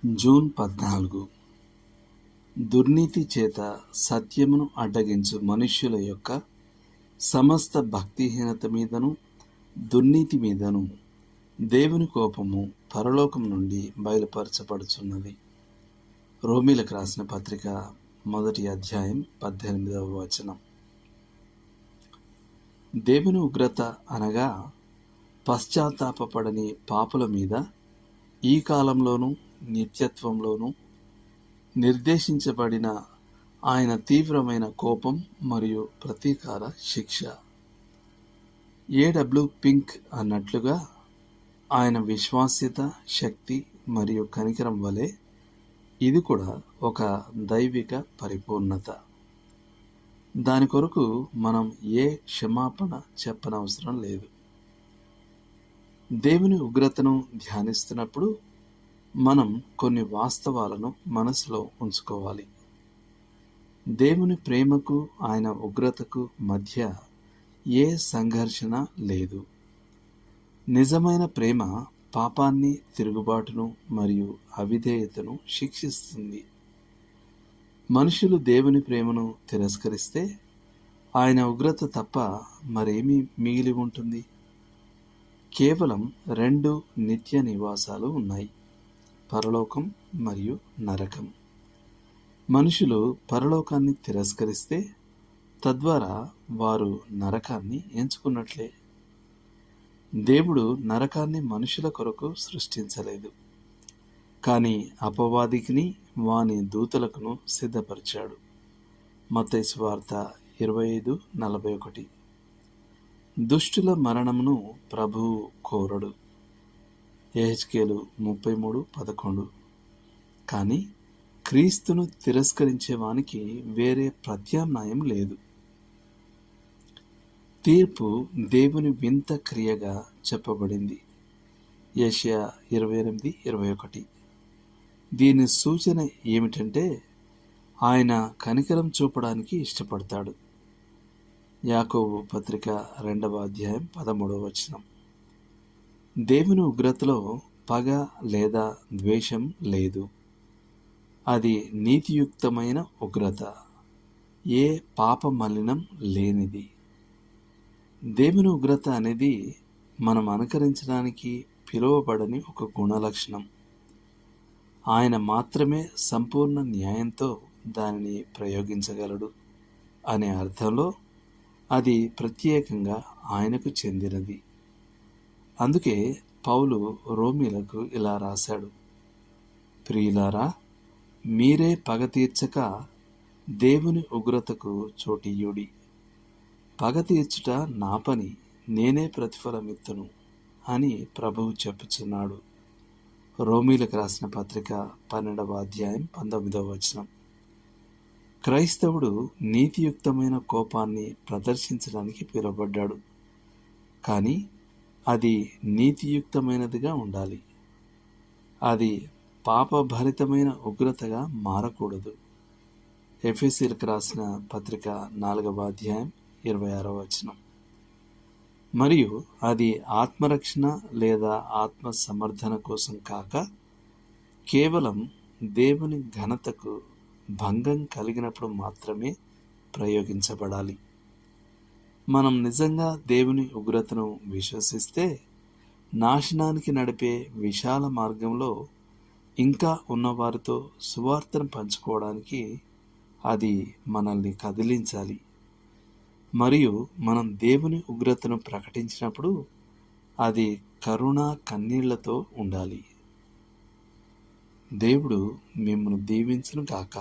June 14. దుర్నీతి చేత సత్యమును అడ్డగించు మనుష్యుల యొక్క సమస్త భక్తిహీనత మీదను దుర్నీతి మీదను దేవుని కోపము పరలోకం నుండి బయలుపరచబడుచున్నది. రోమీలకు రాసిన పత్రిక 1వ అధ్యాయం 18వ వచనం. దేవుని ఉగ్రత అనగా పశ్చాత్తాపపడని పాపుల మీద ఈ కాలంలోనూ నిత్యత్వంలోనూ నిర్దేశించబడిన ఆయన తీవ్రమైన కోపం మరియు ప్రతీకార శిక్ష. A.W. పింక్ అన్నట్లుగా ఆయన విశ్వాస్యత, శక్తి మరియు కనికరం వలె ఇది కూడా ఒక దైవిక పరిపూర్ణత. దాని కొరకు మనం ఏ క్షమాపణ చెప్పనవసరం లేదు. దేవుని ఉగ్రతను ధ్యానిస్తున్నప్పుడు మనం కొన్ని వాస్తవాలను మనసులో ఉంచుకోవాలి. దేవుని ప్రేమకు ఆయన ఉగ్రతకు మధ్య ఏ సంఘర్షణ లేదు. నిజమైన ప్రేమ పాపాన్ని, తిరుగుబాటును మరియు అవిధేయతను శిక్షిస్తుంది. మనుషులు దేవుని ప్రేమను తిరస్కరిస్తే ఆయన ఉగ్రత తప్ప మరేమీ మిగిలి ఉంటుంది? కేవలం 2 నిత్య నివాసాలు ఉన్నాయి, పరలోకం మరియు నరకం. మనుషులు పరలోకాన్ని తిరస్కరిస్తే తద్వారా వారు నరకాన్ని ఎంచుకున్నట్లే. దేవుడు నరకాన్ని మనుషుల కొరకు సృష్టించలేదు, కానీ అపవాదికిని వాని దూతలకును సిద్ధపరిచాడు. మత్తయి సువార్త 25:41. దుష్టుల మరణమును ప్రభువు కోరడు. యెహెజ్కేలు 33:11. కానీ క్రీస్తును తిరస్కరించే వానికి వేరే ప్రత్యామ్నాయం లేదు. తీర్పు దేవుని వింత క్రియగా చెప్పబడింది. యెషయా 28:21. దీని సూచన ఏమిటంటే ఆయన కనికరం చూపడానికి ఇష్టపడతాడు. యాకోబు పత్రిక 2వ అధ్యాయం 13వ వచనం. దేవుని ఉగ్రతలో పగ లేదా ద్వేషం లేదు. అది నీతియుక్తమైన ఉగ్రత, ఏ పాప మలినం లేనిది. దేవుని ఉగ్రత అనేది మనం అనుకరించడానికి పిలువబడని ఒక గుణలక్షణం. ఆయన మాత్రమే సంపూర్ణ న్యాయంతో దానిని ప్రయోగించగలడు అనే అర్థంలో అది ప్రత్యేకంగా ఆయనకు చెందినది. అందుకే పౌలు రోమీలకు ఇలా రాశాడు: ప్రియులారా, మీరే పగ తీర్చక దేవుని ఉగ్రతకు చోటియ్యుడి. పగ తీర్చుట నా పని, నేనే ప్రతిఫలమిత్తును అని ప్రభువు చెప్పుచున్నాడు. రోమీలకు రాసిన పత్రిక 12వ అధ్యాయం 19వ వచనం. క్రైస్తవుడు నీతియుక్తమైన కోపాన్ని ప్రదర్శించడానికి పిలువబడ్డాడు, కానీ అది నీతియుక్తమైనదిగా ఉండాలి. అది పాపభరితమైన ఉగ్రతగా మారకూడదు. ఎఫెసీయులకు రాసిన పత్రిక 4వ అధ్యాయం 26వ వచనం. మరియు అది ఆత్మరక్షణ లేదా ఆత్మ సమర్థన కోసం కాక కేవలం దేవుని ఘనతకు భంగం కలిగినప్పుడు మాత్రమే ప్రయోగించబడాలి. మనం నిజంగా దేవుని ఉగ్రతను విశ్వసిస్తే నాశనానికి నడిపే విశాల మార్గంలో ఇంకా ఉన్నవారితో సువార్తను పంచుకోవడానికి అది మనల్ని కదిలించాలి. మరియు మనం దేవుని ఉగ్రతను ప్రకటించినప్పుడు అది కరుణ కన్నీళ్లతో ఉండాలి. దేవుడు మిమ్మల్ని దీవించును గాక.